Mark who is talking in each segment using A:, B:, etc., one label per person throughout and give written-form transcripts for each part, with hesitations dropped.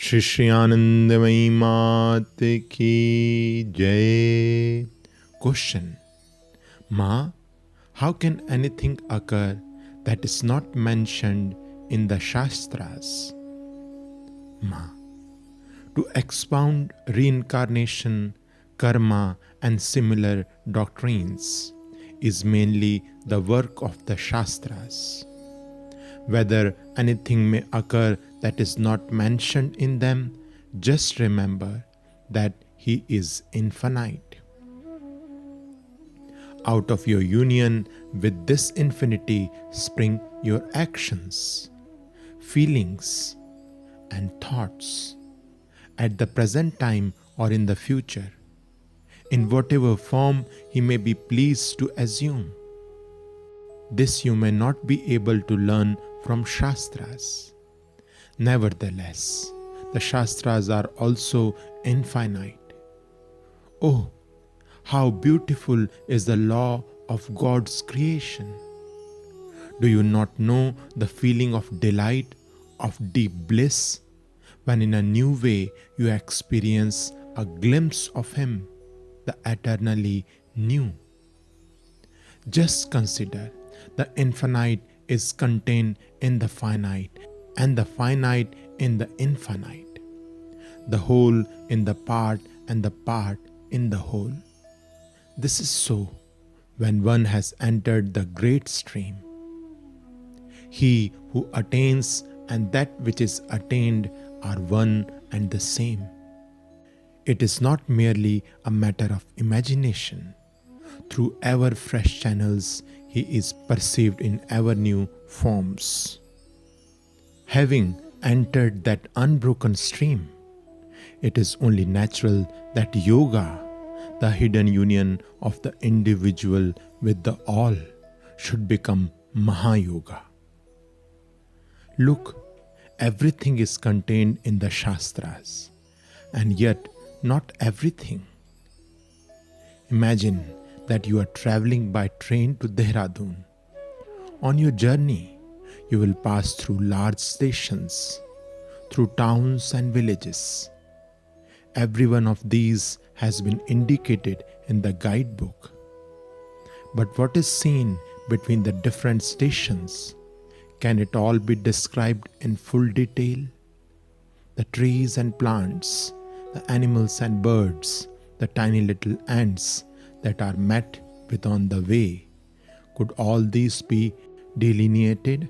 A: Sri Anandamayi Ma ki Jai. Question: Ma, how can anything occur that is not mentioned in the Shastras? Ma, to expound reincarnation, karma, and similar doctrines is mainly the work of the Shastras. Whether anything may occur that is not mentioned in them, just remember that He is infinite. Out of your union with this infinity spring your actions, feelings, and thoughts at the present time or in the future, in whatever form He may be pleased to assume. This you may not be able to learn from Shastras. Nevertheless, the Shastras are also infinite. Oh, how beautiful is the law of God's creation! Do you not know the feeling of delight, of deep bliss, when in a new way you experience a glimpse of Him, the eternally new? Just consider, the infinite is contained in the finite, and the finite in the infinite, the whole in the part, and the part in the whole. This is so when one has entered the great stream. He who attains and that which is attained are one and the same. It is not merely a matter of imagination. Through ever fresh channels, He is perceived in ever new forms. Having entered that unbroken stream, it is only natural that yoga, the hidden union of the individual with the all, should become Mahayoga. Look, everything is contained in the Shastras, and yet not everything. Imagine that you are traveling by train to Dehradun. On your journey, you will pass through large stations, through towns and villages. Every one of these has been indicated in the guidebook. But what is seen between the different stations? Can it all be described in full detail? The trees and plants, the animals and birds, the tiny little ants that are met with on the way, could all these be delineated?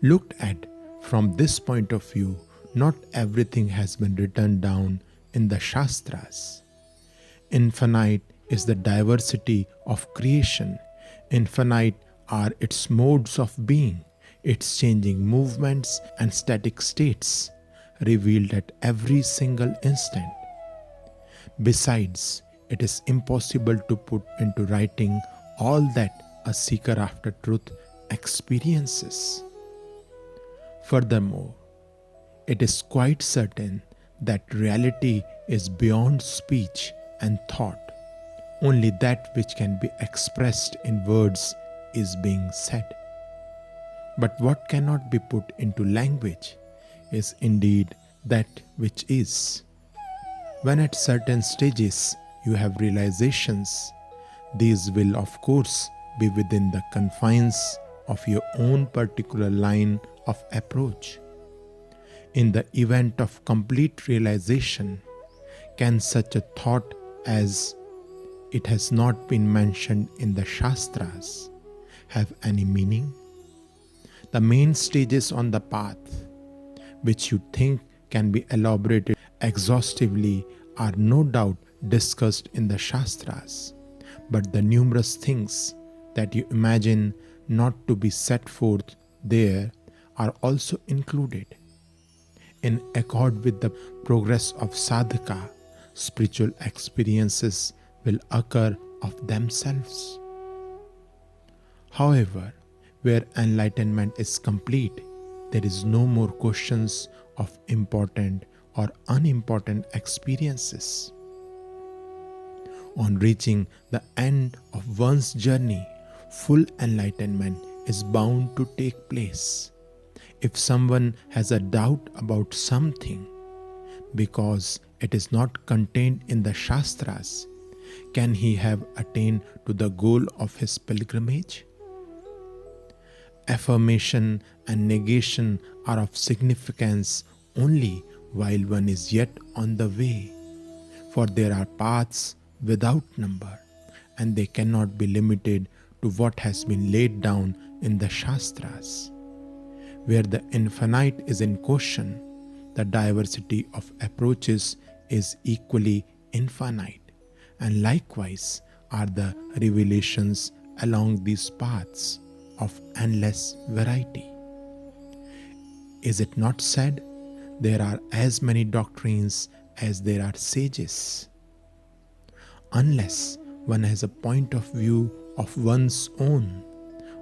A: Looked at from this point of view, not everything has been written down in the Shastras. Infinite is the diversity of creation. Infinite are its modes of being, its changing movements and static states, revealed at every single instant. Besides, it is impossible to put into writing all that a seeker after truth experiences. Furthermore, it is quite certain that reality is beyond speech and thought. Only that which can be expressed in words is being said. But what cannot be put into language is indeed that which is. When at certain stages you have realizations, these will of course be within the confines of your own particular line of approach. In the event of complete realization, can such a thought as "it has not been mentioned in the Shastras" have any meaning? The main stages on the path, which you think can be elaborated exhaustively, are no doubt discussed in the Shastras, but the numerous things that you imagine not to be set forth there are also included. In accord with the progress of sadhaka, spiritual experiences will occur of themselves. However, where enlightenment is complete, there is no more questions of important or unimportant experiences. On reaching the end of one's journey, full enlightenment is bound to take place. If someone has a doubt about something because it is not contained in the Shastras, can he have attained to the goal of his pilgrimage? Affirmation and negation are of significance only while one is yet on the way, for there are paths without number, and they cannot be limited to what has been laid down in the Shastras. Where the infinite is in question, the diversity of approaches is equally infinite, and likewise are the revelations along these paths of endless variety. Is it not said, there are as many doctrines as there are sages? Unless one has a point of view of one's own,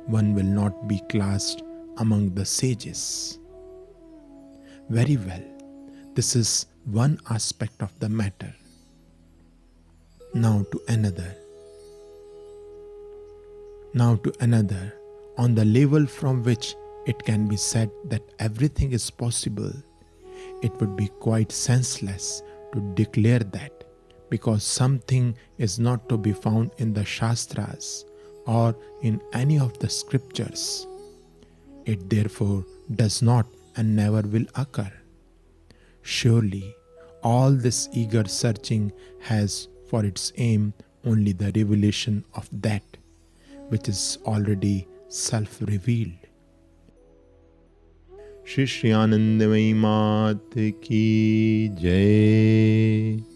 A: one will not be classed among the sages. Very well, this is one aspect of the matter. Now to another. On the level from which it can be said that everything is possible, it would be quite senseless to declare that, because something is not to be found in the Shastras or in any of the scriptures. It therefore does not and never will occur. Surely, all this eager searching has for its aim only the revelation of that which is already self-revealed. Sri Anandamayi Ma ki Jai.